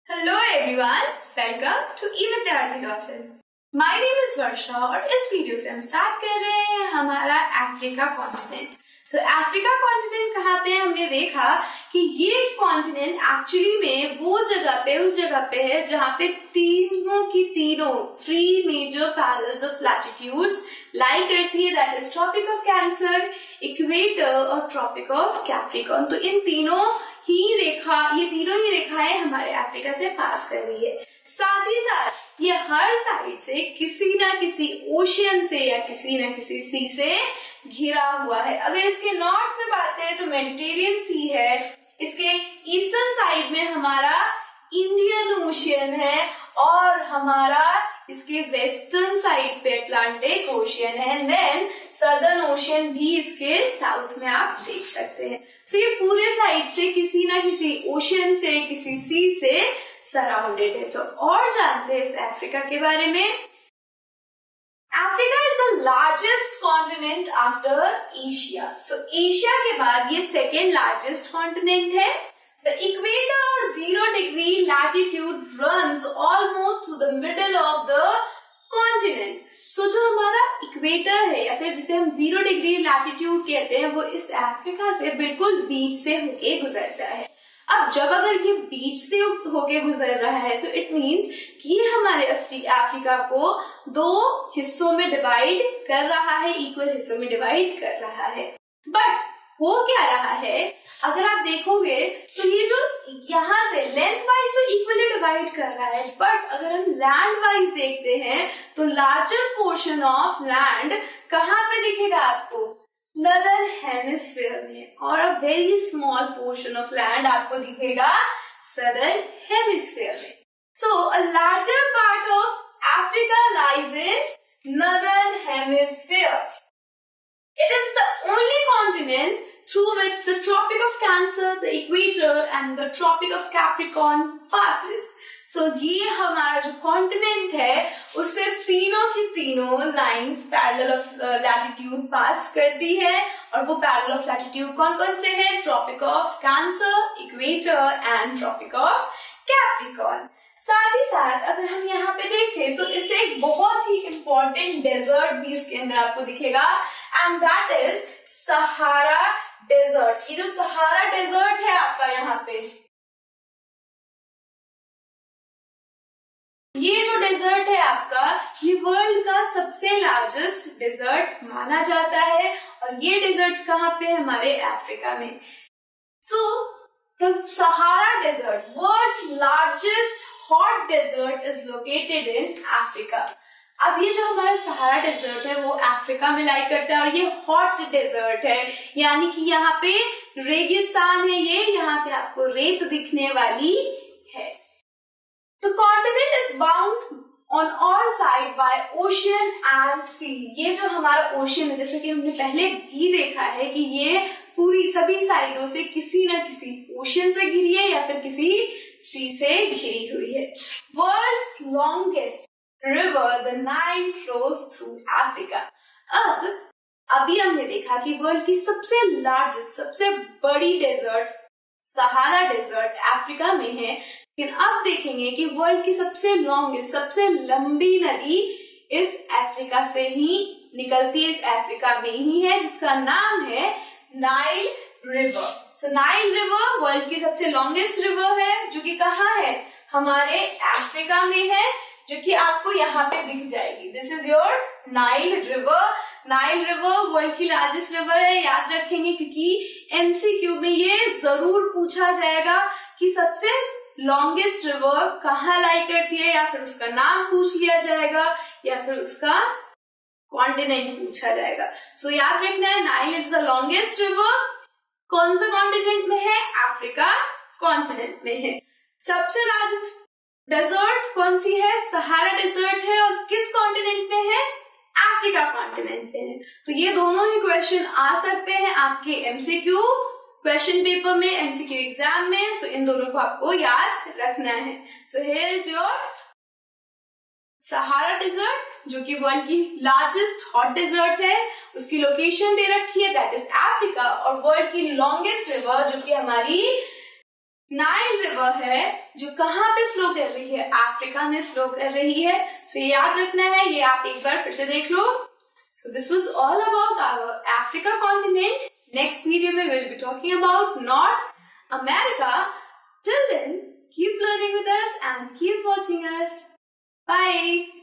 Hello everyone, welcome to evidyarthi.in. My name is Varsha और इस video से हम स्टार्ट कर रहे हैं हमारा अफ्रीका कॉन्टिनेंट। अफ्रीका कॉन्टिनेंट कहाँ पे है? हमने देखा कि ये कॉन्टिनेंट एक्चुअली में वो जगह पे उस जगह पे है जहाँ पे three major parallels of latitudes lie करती है, that is tropic of cancer, equator और ट्रॉपिक ऑफ कैप्रिकॉर्न। तो इन तीनों ही रेखाएं हमारे अफ्रीका से पास कर रही है। साथ ही साथ ये हर साइड से किसी ना किसी ओशियन से या किसी ना किसी सी से घिरा हुआ है। अगर इसके नॉर्थ में बात करें तो मेडिटेरियन सी है, इसके ईस्टर्न साइड में हमारा इंडियन ओशियन है और हमारा इसके वेस्टर्न साइड पे अटलांटिक ओशियन है। देन सदर्न ओशियन भी इसके साउथ में आप देख सकते हैं। ये पूरे साइड से किसी ना किसी ओशियन से, किसी सी से सराउंडेड है। तो और जानते हैं इस अफ्रीका के बारे में। Africa is the largest continent after Asia. Asia के बाद ये सेकेंड लार्जेस्ट कॉन्टिनेंट है। The equator or 0 degree latitude runs almost through the middle of the continent. जो हमारा इक्वेटर है या फिर जिसे हम 0 डिग्री लैटिट्यूड कहते हैं, वो इस अफ्रीका से बिल्कुल बीच से होके गुजरता है। अब जब अगर ये बीच से होके गुजर रहा है तो इट मीन्स कि ये हमारे अफ्रीका को दो हिस्सों में डिवाइड कर रहा है, इक्वल हिस्सों में डिवाइड कर रहा है। बट हो क्या रहा है, अगर आप देखोगे तो ये जो यहाँ से लेंथ वाइज तो इक्वली डिवाइड कर रहा है, बट अगर हम लैंड वाइज देखते हैं तो लार्जर पोर्शन ऑफ लैंड कहाँ पे दिखेगा आपको? नदर्न हेमिस्फीयर में, और a very small portion of land आपको दिखेगा सदर्न हेमिस्फीयर में। A larger part of Africa lies in northern hemisphere. It is the only continent through which the Tropic of Cancer, the Equator and the Tropic of Capricorn passes. ये हमारा जो continent है उससे तीनों की तीनों lines parallel of latitude पास करती है। और वो पैरेलल ऑफ लैटिट्यूड कौन कौन से हैं? Tropic of cancer, equator and tropic of capricorn. साथ ही साथ अगर हम यहाँ पे देखें तो इससे एक बहुत ही इंपॉर्टेंट डेजर्ट भी इसके अंदर आपको दिखेगा, and that is Sahara desert. ये जो सहारा डेजर्ट है आपका यहाँ पे, ये जो डेजर्ट है आपका, ये वर्ल्ड का सबसे लार्जेस्ट डेजर्ट माना जाता है। और ये डेजर्ट कहाँ पे है? हमारे अफ्रीका में। The Sahara Desert, world's largest hot desert, is located in Africa. अब ये जो हमारा सहारा डेजर्ट है वो अफ्रीका में लाई करता है और ये हॉट डेजर्ट है, यानी कि यहाँ पे रेगिस्तान है, ये यहाँ पे आपको रेत दिखने वाली है। The continent is bound on all sides by ocean and sea. ये जो हमारा ओशियन है, जैसे कि हमने पहले भी देखा है कि ये पूरी सभी साइडों से किसी न किसी ओशियन से घिरी है या फिर किसी सी से घिरी हुई है। World's longest river the Nile flows through Africa. अभी हमने देखा कि वर्ल्ड की सबसे लार्जेस्ट, सबसे बड़ी डेजर्ट सहारा डेजर्ट अफ्रीका में है, लेकिन अब देखेंगे कि वर्ल्ड की सबसे लॉन्गेस्ट, सबसे लंबी नदी इस अफ्रीका से ही निकलती है, इस अफ्रीका में ही है, जिसका नाम है Nile river. Nile river world की सबसे लॉन्गेस्ट रिवर है, जो कि कहाँ है? हमारे अफ्रीका में है, जो कि आपको यहाँ पे दिख जाएगी। This is your Nile river. Nile river world की लार्जेस्ट रिवर है, याद रखेंगे, क्योंकि एमसीक्यू में ये जरूर पूछा जाएगा कि सबसे लॉन्गेस्ट रिवर कहाँ लाई करती है, या फिर उसका नाम पूछ लिया जाएगा या फिर उसका कॉन्टिनेंट पूछा जाएगा। याद रखना है, Nile is the longest river. कौन सा कॉन्टिनेंट में है? अफ्रीका कॉन्टिनेंट में है। सबसे लार्जेस्ट डेजर्ट कौन सी है? सहारा डेजर्ट है, और किस कॉन्टिनेंट में है? अफ्रीका कॉन्टिनेंट में है। तो ये दोनों ही क्वेश्चन आ सकते हैं आपके एमसीक्यू क्वेश्चन पेपर में, एमसीक्यू एग्जाम में। इन दोनों को आपको याद रखना है। Here is your Sahara desert, जो कि वर्ल्ड की लार्जेस्ट हॉट डेजर्ट है, उसकी लोकेशन दे रखी है, दैट इज अफ्रीका। और वर्ल्ड की लॉन्गेस्ट रिवर, जो कि हमारी नाइल रिवर है जो कहाँ पे फ्लो कर रही है, अफ्रीका में फ्लो कर रही है। सो ये याद रखना है, ये आप एक बार फिर से देख लो। So this was all about our Africa continent. Next video में will be talking about North America. Till then keep learning with us and keep watching us. Bye.